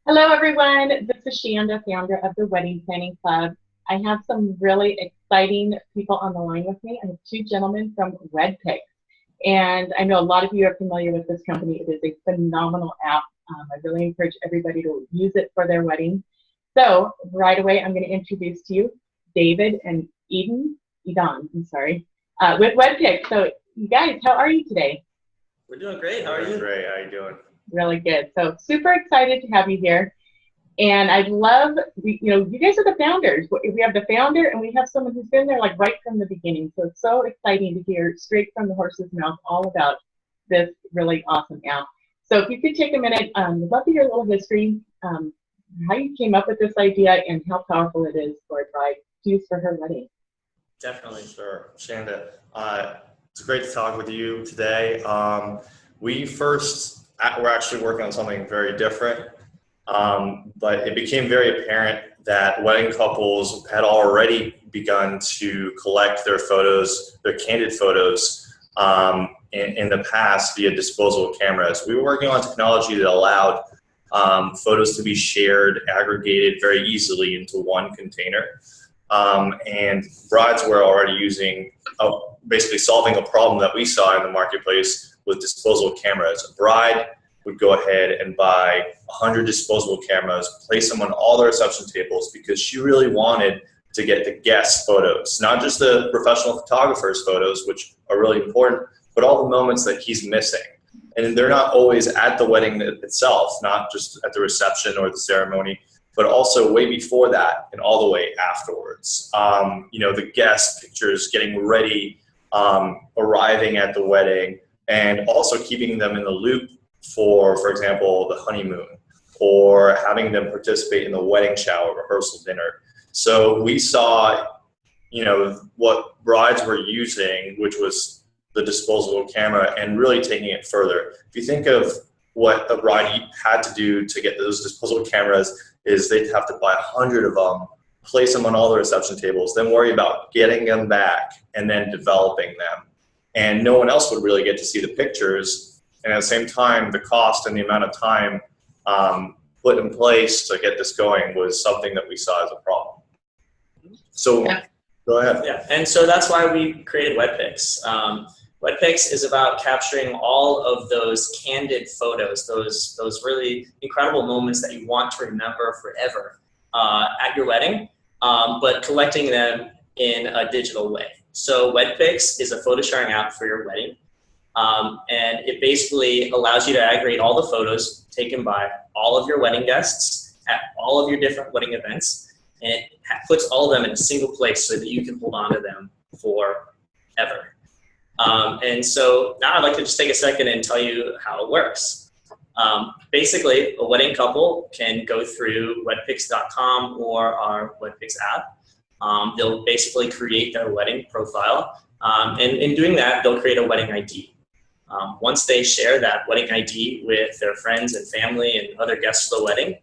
Hello, everyone. This is Shanda, founder of the Wedding Planning Club. I have some really exciting people on the line with me. I have two gentlemen from WedPics. And I know a lot of you are familiar with this company. It is a phenomenal app. I really encourage everybody to use it for their wedding. So right away, I'm going to introduce to you David and Edan, I'm sorry, with WedPics. So you guys, how are you today? We're doing great. How are you? Great. How you doing? Really good. So super excited to have you here. And I love, you guys are the founders. We have the founder and we have someone who's been there like right from the beginning. So it's so exciting to hear straight from the horse's mouth all about this really awesome app. So if you could take a minute, I'd love to hear a little history, how you came up with this idea and how powerful it is for a bride to use for her wedding. Definitely. Sure. Shanda, it's great to talk with you today. We're actually working on something very different. But it became very apparent that wedding couples had already begun to collect their photos, their candid photos, in the past via disposable cameras. We were working on technology that allowed photos to be shared, aggregated very easily into one container. And brides were already using, basically solving a problem that we saw in the marketplace with disposable cameras. A bride would go ahead and buy 100 disposable cameras, place them on all the reception tables because she really wanted to get the guest photos, not just the professional photographer's photos, which are really important, but all the moments that he's missing. And they're not always at the wedding itself, not just at the reception or the ceremony, but also way before that and all the way afterwards. The guest pictures getting ready, arriving at the wedding, and also keeping them in the loop for example, the honeymoon, or having them participate in the wedding shower, rehearsal dinner. So we saw, what brides were using, which was the disposable camera, and really taking it further. If you think of what a bride had to do to get those disposable cameras, is they'd have to buy 100 of them, place them on all the reception tables, then worry about getting them back and then developing them. And no one else would really get to see the pictures. And at the same time, the cost and the amount of time put in place to get this going was something that we saw as a problem. So Go ahead. Yeah, and so that's why we created WedPics. WedPics is about capturing all of those candid photos, those really incredible moments that you want to remember forever at your wedding, but collecting them in a digital way. So WedPics is a photo sharing app for your wedding. And it basically allows you to aggregate all the photos taken by all of your wedding guests at all of your different wedding events, and it puts all of them in a single place so that you can hold on to them forever. And so now I'd like to just take a second and tell you how it works. Basically, a wedding couple can go through wedpics.com or our WedPics app. They'll basically create their wedding profile, and in doing that, they'll create a wedding ID. Once they share that wedding ID with their friends and family and other guests of the wedding,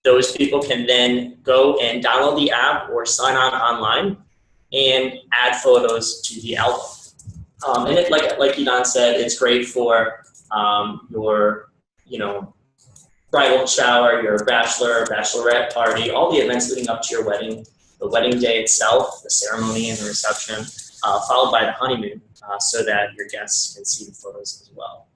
those people can then go and download the app or sign on online and add photos to the album. And it, like Edan said, it's great for your bridal shower, your bachelor, bachelorette party, all the events leading up to your wedding, the wedding day itself, the ceremony and the reception, followed by the honeymoon, so that your guests can see the photos as well.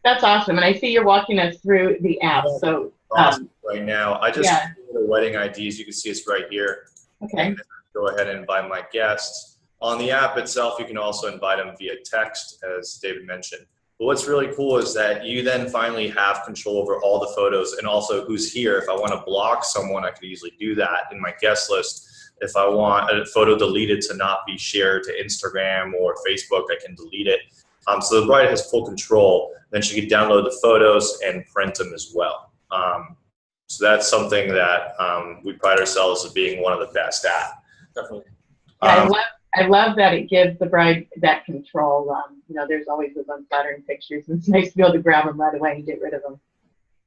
That's awesome. And I see you're walking us through the app. So awesome. Right now, I just the wedding IDs. You can see it's right here. Okay. Go ahead and invite my guests. On the app itself, you can also invite them via text, as David mentioned. But what's really cool is that you then finally have control over all the photos and also who's here. If I want to block someone, I could easily do that in my guest list. If I want a photo deleted to not be shared to Instagram or Facebook, I can delete it. So the bride has full control. Then she can download the photos and print them as well. So that's something that we pride ourselves as being one of the best at. Definitely. I love that it gives the bride that control. There's always those unflattering pictures, and it's nice to be able to grab them right away and get rid of them.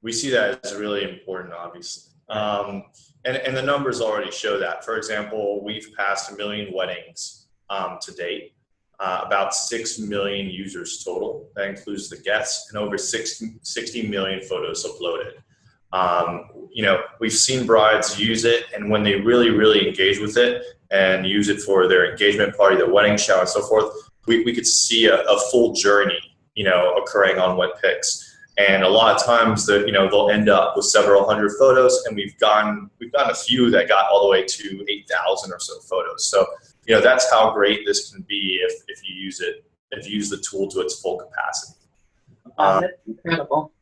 We see that as really important, obviously. And the numbers already show that. For example, we've passed 1 million weddings to date. about 6 million users total. That includes the guests, and over 60 million photos uploaded. You know, we've seen brides use it, and when they really, really engage with it and use it for their engagement party, their wedding shower, and so forth, we could see a full journey, you know, occurring on WedPics. And a lot of times that, you know, they'll end up with several hundred photos, and we've gotten a few that got all the way to 8,000 or so photos. So, you know, that's how great this can be if you use it, if you use the tool to its full capacity. That's incredible.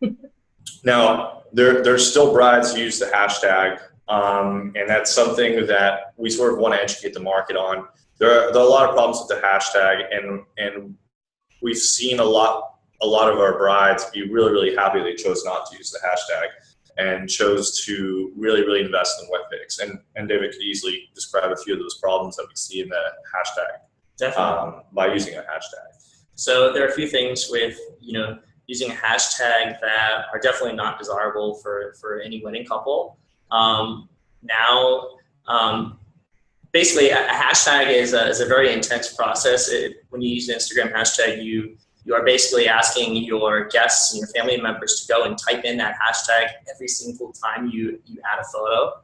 Now, there's still brides who use the hashtag, and that's something that we sort of want to educate the market on. There are a lot of problems with the hashtag, and we've seen a lot of our brides be really, really happy they chose not to use the hashtag and chose to really, really invest in WedPics. And David could easily describe a few of those problems that we see in the hashtag. Definitely. By using a hashtag. So there are a few things with, you know, using a hashtag that are definitely not desirable for any wedding couple. Basically, a hashtag is a very intense process. When you use an Instagram hashtag, you are basically asking your guests and your family members to go and type in that hashtag every single time you add a photo.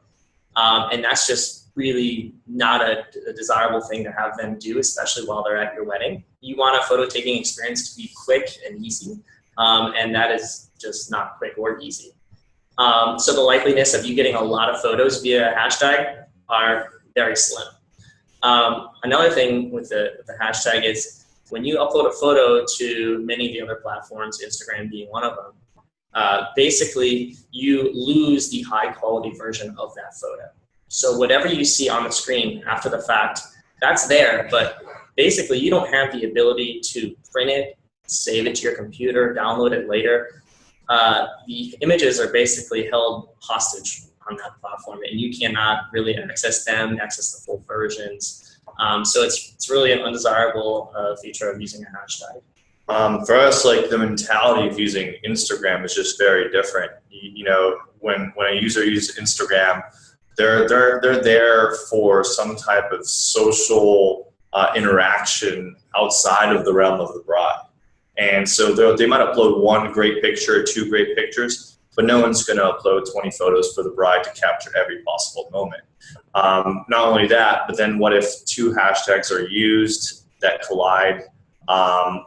And that's just really not a desirable thing to have them do, especially while they're at your wedding. You want a photo taking experience to be quick and easy, and that is just not quick or easy. So the likeliness of you getting a lot of photos via hashtag are very slim. Another thing with the hashtag is when you upload a photo to many of the other platforms, Instagram being one of them, basically you lose the high quality version of that photo. So whatever you see on the screen after the fact, that's there, but basically you don't have the ability to print it, save it to your computer, download it later. The images are basically held hostage on that platform, and you cannot really access them, access the full versions. So it's really an undesirable feature of using a hashtag. For us, like the mentality of using Instagram is just very different. You know, when a user uses Instagram, they're there for some type of social interaction outside of the realm of the bride. And so they might upload one great picture or two great pictures, but no one's going to upload 20 photos for the bride to capture every possible moment. Not only that, but then what if two hashtags are used that collide,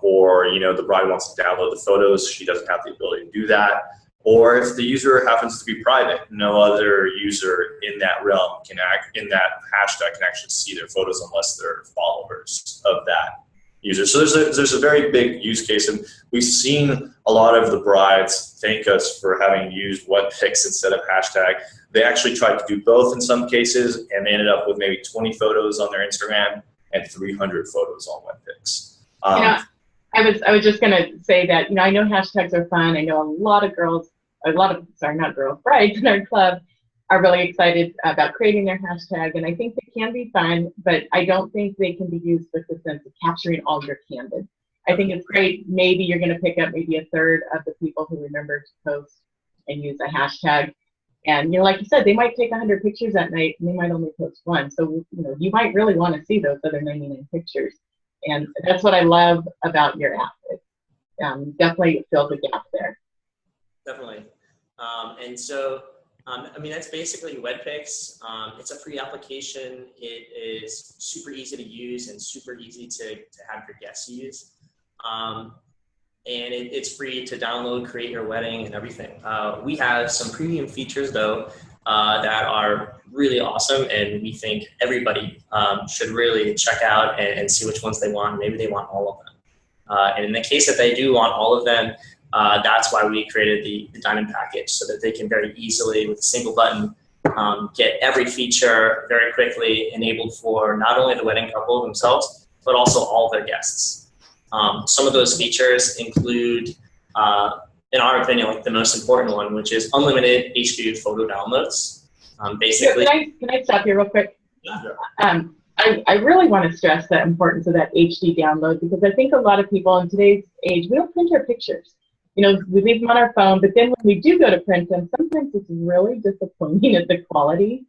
or, you know, the bride wants to download the photos, she doesn't have the ability to do that. Or if the user happens to be private, no other user in that realm in that hashtag can actually see their photos unless they're followers of that user. So there's a very big use case, and we've seen a lot of the brides thank us for having used WedPics instead of hashtag. They actually tried to do both in some cases, and they ended up with maybe 20 photos on their Instagram and 300 photos on WedPics. I was just gonna say that, you know, I know hashtags are fun. I know brides in our club are really excited about creating their hashtag, and I think they can be fun, but I don't think they can be used with the sense of capturing all your candid. I think it's great. Maybe you're going to pick up maybe a third of the people who remember to post and use a hashtag. And, you know, like you said, they might take 100 pictures that night and they might only post one. So, you know, you might really want to see those other 99 pictures. And that's what I love about your app. It definitely fills a gap there. Definitely. And so, I mean, that's basically WedPics. It's a free application. It is super easy to use and super easy to have your guests use. And it's free to download, create your wedding and everything. We have some premium features though that are really awesome, and we think everybody should really check out and see which ones they want. Maybe they want all of them. And in the case that they do want all of them, that's why we created the Diamond Package, so that they can very easily, with a single button, get every feature very quickly enabled for not only the wedding couple themselves, but also all of their guests. Some of those features include, in our opinion, like the most important one, which is unlimited HD photo downloads. Basically, can I stop you real quick? Yeah. I really want to stress the importance of that HD download, because I think a lot of people in today's age, we don't print our pictures. You know, we leave them on our phone, but then when we do go to print them, sometimes it's really disappointing at the quality.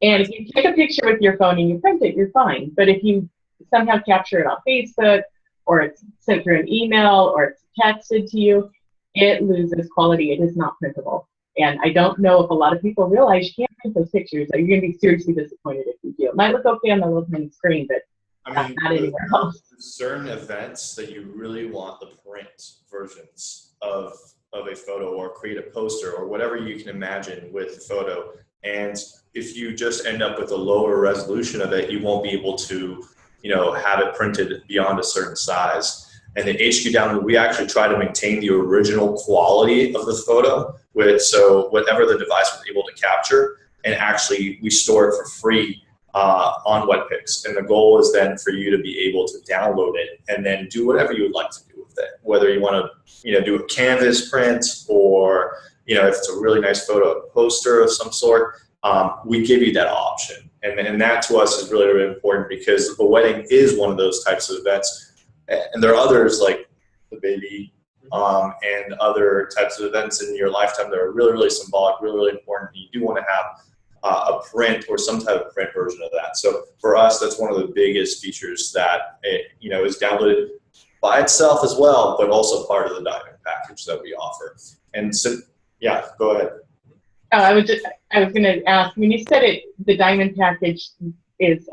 And if you take a picture with your phone and you print it, you're fine. But if you somehow capture it on Facebook or it's sent through an email, or it's texted to you, it loses quality. It is not printable. And I don't know if a lot of people realize you can't print those pictures, or you're going to be seriously disappointed if you do. It might look okay on the little tiny screen, but not anywhere else. Certain events that you really want the print versions of a photo, or create a poster or whatever you can imagine with the photo. And if you just end up with a lower resolution of it, you won't be able to, have it printed beyond a certain size. And the HQ download, we actually try to maintain the original quality of the photo so whatever the device was able to capture, and actually we store it for free on WedPics. And the goal is then for you to be able to download it and then do whatever you would like to do with it. Whether you want to, do a canvas print, or, if it's a really nice photo, a poster of some sort, we give you that option. And that to us is really, really important, because a wedding is one of those types of events. And there are others like the baby and other types of events in your lifetime that are really, really symbolic, really, really important. You do want to have a print or some type of print version of that. So for us, that's one of the biggest features that is downloaded by itself as well, but also part of the diamond package that we offer. And so, yeah, go ahead. Oh, I was going to ask, when you said the diamond package is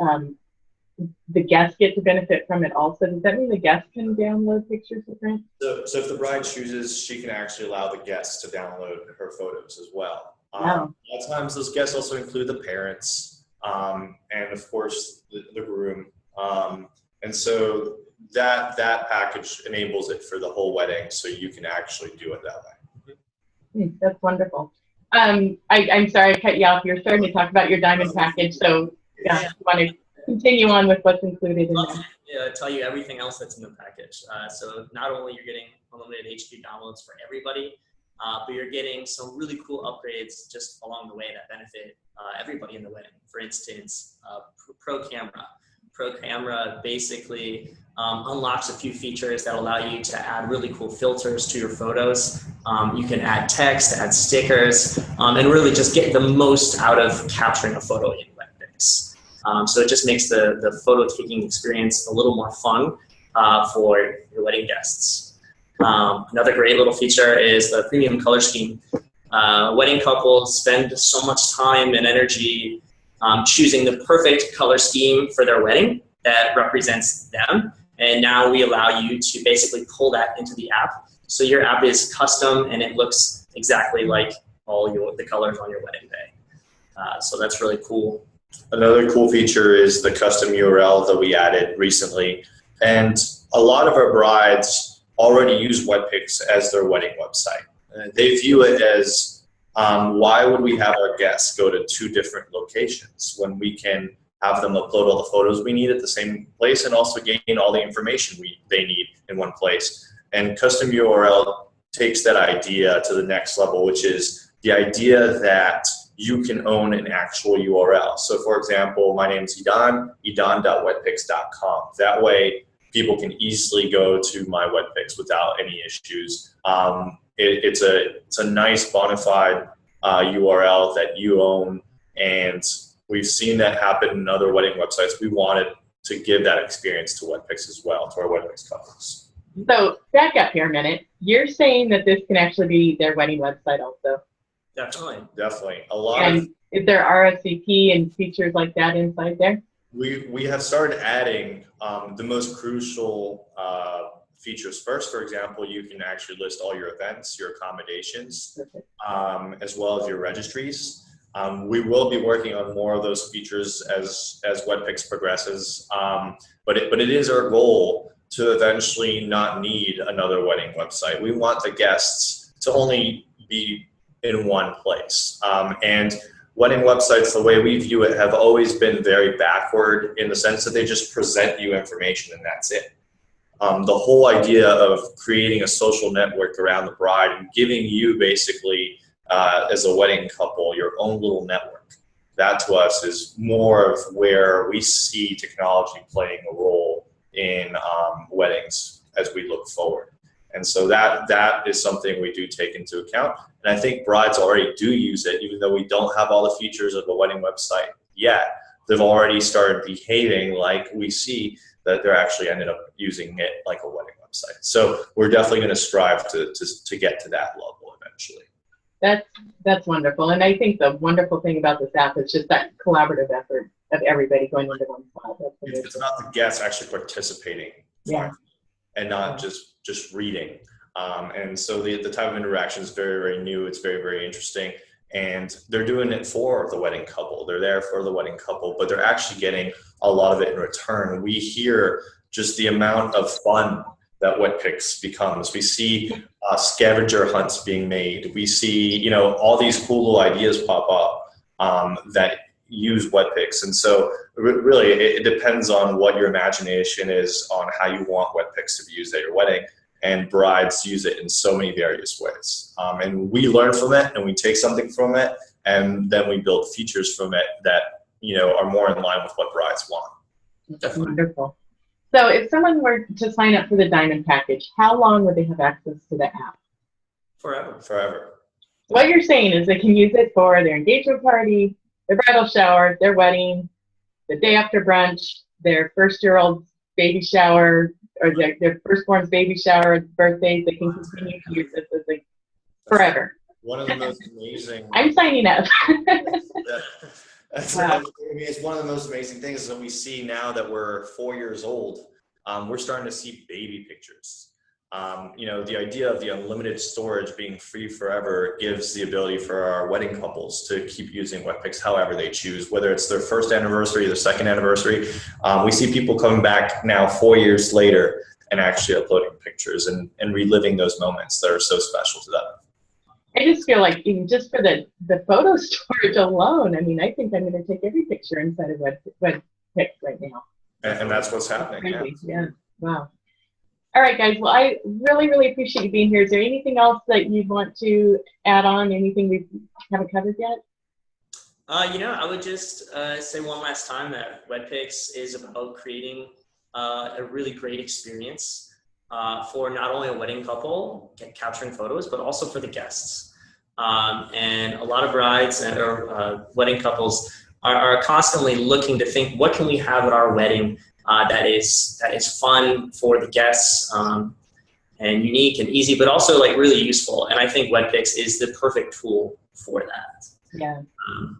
the guests get to benefit from it also. Does that mean the guests can download pictures to print? So if the bride chooses, she can actually allow the guests to download her photos as well. Wow. A lot of times those guests also include the parents and of course the groom. And so that package enables it for the whole wedding, so you can actually do it that way. That's wonderful. I'm sorry I cut you off. You're starting to talk about your diamond package, so yeah, you want to continue on with what's included in there. Yeah, tell you everything else that's in the package. So not only you're getting unlimited HQ downloads for everybody, but you're getting some really cool upgrades just along the way that benefit everybody in the wedding. For instance, Pro Camera. Pro Camera basically unlocks a few features that allow you to add really cool filters to your photos. You can add text, add stickers, and really just get the most out of capturing a photo in WedPics. So it just makes the photo taking experience a little more fun for your wedding guests. Another great little feature is the premium color scheme. Wedding couples spend so much time and energy choosing the perfect color scheme for their wedding that represents them. And now we allow you to basically pull that into the app. So your app is custom and it looks exactly like all the colors on your wedding day. So that's really cool. Another cool feature is the custom URL that we added recently. And a lot of our brides already use WedPics as their wedding website. They view it as, why would we have our guests go to two different locations when we can have them upload all the photos we need at the same place and also gain all the information they need in one place. And custom URL takes that idea to the next level, which is the idea that you can own an actual URL. So for example, my name is edan.wedpics.com. That way people can easily go to my WedPics without any issues. It's a nice bona fide URL that you own, and we've seen that happen in other wedding websites. We wanted to give that experience to WedPics as well, to our WedPics couples. So back up here a minute. You're saying that this can actually be their wedding website also? Definitely. Is there RSVP and features like that inside there? We have started adding the most crucial features first. For example, you can actually list all your events, your accommodations, as well as your registries. We will be working on more of those features as WedPics progresses, but it is our goal to eventually not need another wedding website. We want the guests to only be in one place. And wedding websites, the way we view it, have always been very backward in the sense that they just present you information and that's it. The whole idea of creating a social network around the bride and giving you basically, as a wedding couple, your own little network, that to us is more of where we see technology playing a role in weddings as we look forward. And so that is something we do take into account. And I think brides already do use it, even though we don't have all the features of a wedding website yet. They've already started behaving like we see that they're actually ended up using it like a wedding website. So we're definitely going to strive to get to that level eventually. That's wonderful. And I think the wonderful thing about this app is just that collaborative effort of everybody going into one spot. It's about the guests actually participating, and not just reading. And so the type of interaction is very, very new. It's very, very interesting. And they're doing it for the wedding couple. They're there for the wedding couple, but they're actually getting a lot of it in return. We hear just the amount of fun that WedPics becomes. We see scavenger hunts being made. We see, you know, all these cool little ideas pop up that use WedPics. And so really it depends on what your imagination is on how you want WedPics to be used at your wedding. And brides use it in so many various ways. And we learn from it, and we take something from it, and then we build features from it that, you know, are more in line with what brides want. That's wonderful. So if someone were to sign up for the Diamond package, how long would they have access to the app? Forever. Forever. What you're saying is they can use it for their engagement party, their bridal shower, their wedding, the day after brunch, their first-year-old's baby shower, or their firstborn's baby shower, birthdays. They can continue to use this as like forever. One of the most amazing. I'm signing up. Wow. I mean, it's one of the most amazing things that we see now that we're 4 years old. We're starting to see baby pictures. You know, the idea of the unlimited storage being free forever gives the ability for our wedding couples to keep using WedPics however they choose, whether it's their first anniversary or their second anniversary. We see people coming back now 4 years later and actually uploading pictures and reliving those moments that are so special to them. I just feel like even just for the photo storage alone, I mean, I think I'm going to take every picture inside of WedPics right now. And that's what's happening. Yeah. Wow. All right, guys. Well, I really, really appreciate you being here. Is there anything else that you'd want to add on? Anything we haven't covered yet? You know, I would just say one last time that WedPics is about creating a really great experience for not only a wedding couple capturing photos, but also for the guests. And a lot of brides or wedding couples are constantly looking to think, what can we have at our wedding that is fun for the guests and unique and easy, but also like really useful. And I think WedPics is the perfect tool for that. Yeah.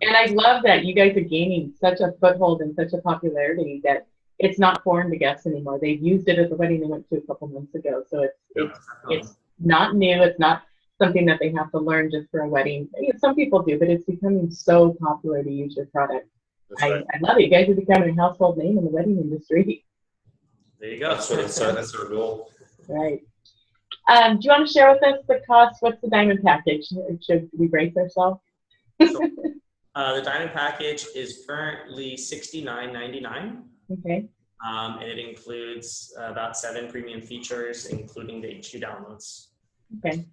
And I love that you guys are gaining such a foothold and such a popularity that it's not foreign to guests anymore. They've used it at the wedding they went to a couple months ago. So it's not new. It's not something that they have to learn just for a wedding. You know, some people do, but it's becoming so popular to use your product. I love it. You guys are becoming a household name in the wedding industry. There you go. That's our goal. Right. Do you want to share with us the cost? What's the Diamond package? Should we brace ourselves? Sure. The Diamond package is currently $69.99. Okay. And it includes about 7 premium features, including the H2 downloads. Okay.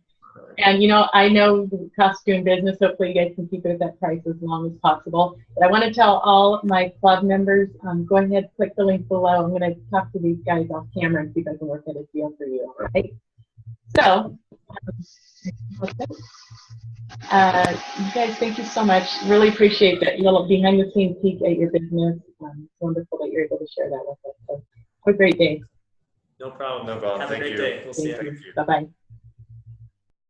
And, you know, I know the cost of doing business. Hopefully you guys can keep it at that price as long as possible. But I want to tell all my club members, go ahead, click the link below. I'm going to talk to these guys off camera and see if I can work out a deal for you. All right. So, you guys, thank you so much. Really appreciate that little behind the scenes peek at your business. It's wonderful that you're able to share that with us. So, have a great day. No problem. No problem. Have a great day. We'll see you. Bye-bye.